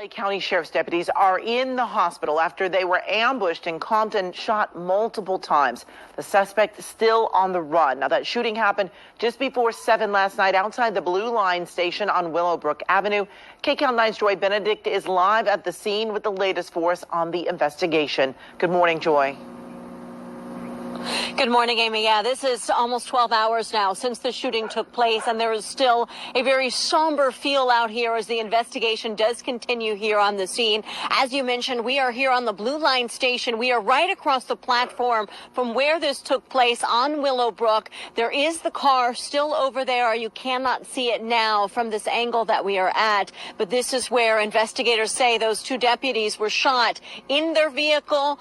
LA County Sheriff's deputies are in the hospital after they were ambushed in Compton, shot multiple times. The suspect is still on the run. Now, that shooting happened just before 7 last night outside the Blue Line station on Willowbrook Avenue. KCAL 9's Joy Benedict is live at the scene with the latest for us on the investigation. Good morning, Joy. Good morning, Amy. Yeah, this is almost 12 hours now since the shooting took place, and there is still a very somber feel out here as the investigation does continue here on the scene. As you mentioned, we are here on the Blue Line station. We are right across the platform from where this took place on Willowbrook. There is the car still over there. You cannot see it now from this angle that we are at, but this is where investigators say those two deputies were shot in their vehicle.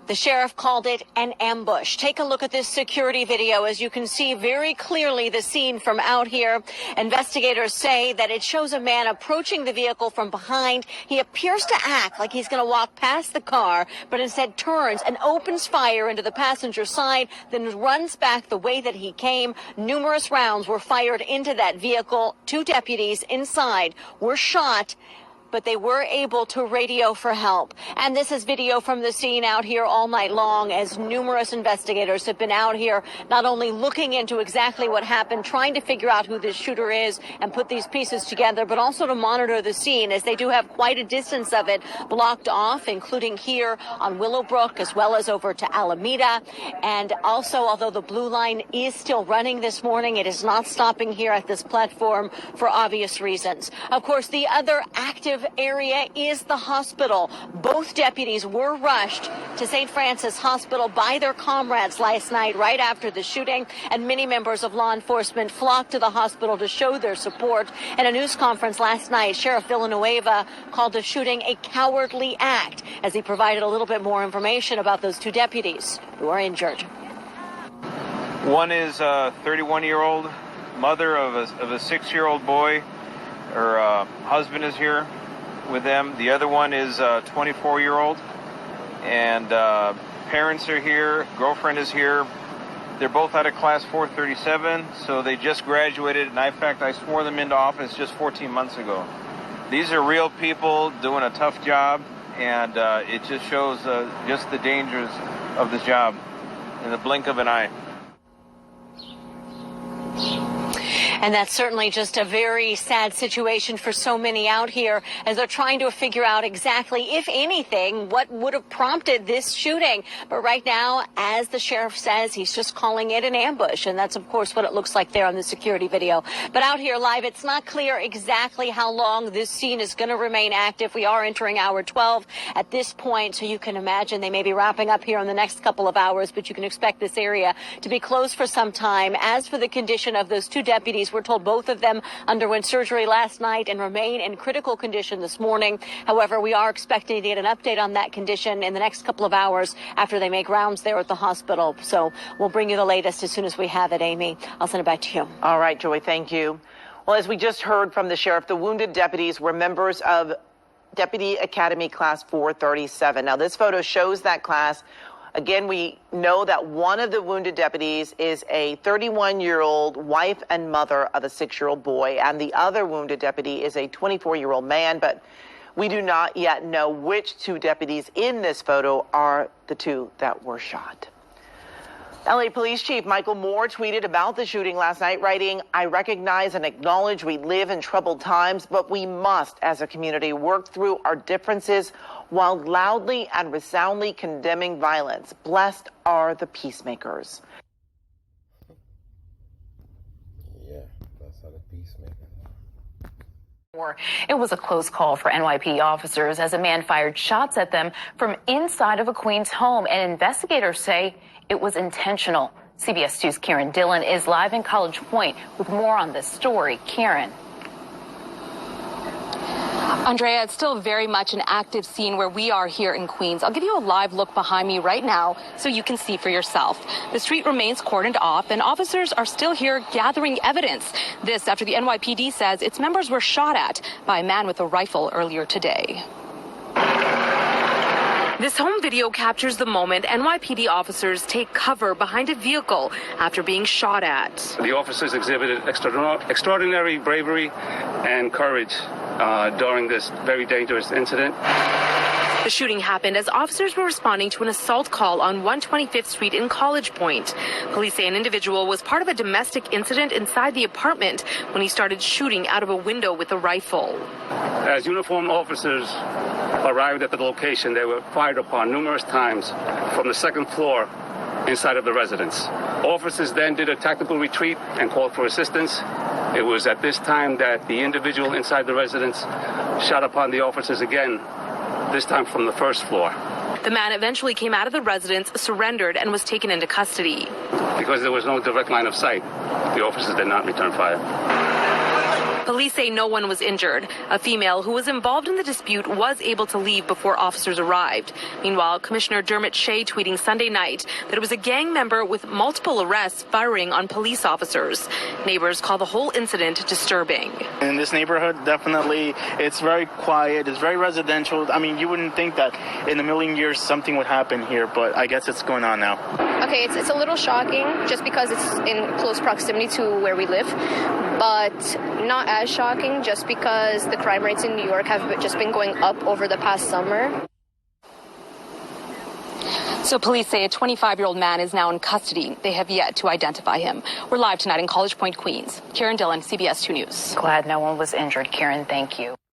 The sheriff called it an ambush. Take a look at this security video. As you can see very clearly the scene from out here. Investigators say that it shows a man approaching the vehicle from behind. He appears to act like he's going to walk past the car, but instead turns and opens fire into the passenger side, then runs back the way that he came. Numerous rounds were fired into that vehicle. Two deputies inside were shot, but they were able to radio for help. And this is video from the scene out here all night long as numerous investigators have been out here not only looking into exactly what happened, trying to figure out who this shooter is and put these pieces together, but also to monitor the scene as they do have quite a distance of it blocked off, including here on Willowbrook as well as over to Alameda. And also, although the Blue Line is still running this morning, it is not stopping here at this platform for obvious reasons. Of course, the other active area is the hospital. Both deputies were rushed to St. Francis Hospital by their comrades last night right after the shooting, and many members of law enforcement flocked to the hospital to show their support. In a news conference last night, Sheriff Villanueva called the shooting a cowardly act as he provided a little bit more information about those two deputies who are injured. One is a 31-year-old mother of a 6-year-old boy. Her husband is here with them. The other one is a 24-year-old, and parents are here, girlfriend is here. They're both out of class 437, so they just graduated, and in fact I swore them into office just 14 months ago. These are real people doing a tough job, and it just shows just the dangers of this job in the blink of an eye. And that's certainly just a very sad situation for so many out here as they're trying to figure out exactly, if anything, what would have prompted this shooting. But right now, as the sheriff says, he's just calling it an ambush. And that's, of course, what it looks like there on the security video. But out here live, it's not clear exactly how long this scene is going to remain active. We are entering hour 12 at this point, so you can imagine they may be wrapping up here in the next couple of hours, but you can expect this area to be closed for some time. As for the condition of those two deputies, we're told both of them underwent surgery last night and remain in critical condition this morning. However, we are expecting to get an update on that condition in the next couple of hours after they make rounds there at the hospital. So we'll bring you the latest as soon as we have it, Amy. I'll send it back to you. All right, Joy, thank you. Well, as we just heard from the sheriff, the wounded deputies were members of Deputy Academy Class 437. Now, this photo shows that class. Again, we know that one of the wounded deputies is a 31-year-old wife and mother of a 6-year-old boy, and the other wounded deputy is a 24-year-old man, but we do not yet know which two deputies in this photo are the two that were shot. LA Police Chief Michael Moore tweeted about the shooting last night, writing, "I recognize and acknowledge we live in troubled times, but we must, as a community, work through our differences while loudly and resoundly condemning violence. Blessed are the peacemakers." Yeah, blessed are the peacemakers. It was a close call for NYPD officers as a man fired shots at them from inside of a Queens home, and investigators say it was intentional. CBS 2's Karen Dillon is live in College Point with more on this story. Karen. Andrea, it's still very much an active scene where we are here in Queens. I'll give you a live look behind me right now so you can see for yourself. The street remains cordoned off and officers are still here gathering evidence. This after the NYPD says its members were shot at by a man with a rifle earlier today. This home video captures the moment NYPD officers take cover behind a vehicle after being shot at. The officers exhibited extraordinary bravery and courage during this very dangerous incident. The shooting happened as officers were responding to an assault call on 125th Street in College Point. Police say an individual was part of a domestic incident inside the apartment when he started shooting out of a window with a rifle. As uniformed officers arrived at the location, they were fired upon numerous times from the second floor inside of the residence. Officers then did a tactical retreat and called for assistance. It was at this time that the individual inside the residence shot upon the officers again, this time from the first floor. The man eventually came out of the residence, surrendered, and was taken into custody. Because there was no direct line of sight, the officers did not return fire. Police say no one was injured. A female who was involved in the dispute was able to leave before officers arrived. Meanwhile, Commissioner Dermot Shea tweeting Sunday night that it was a gang member with multiple arrests firing on police officers. Neighbors call the whole incident disturbing. In this neighborhood, definitely, it's very quiet, it's very residential. I mean, you wouldn't think that in a million years something would happen here, but I guess it's going on now. Okay, it's a little shocking just because it's in close proximity to where we live, but not as shocking just because the crime rates in New York have just been going up over the past summer. So police say a 25-year-old man is now in custody. They have yet to identify him. We're live tonight in College Point, Queens. Karen Dillon, CBS 2 News. Glad no one was injured. Karen, thank you.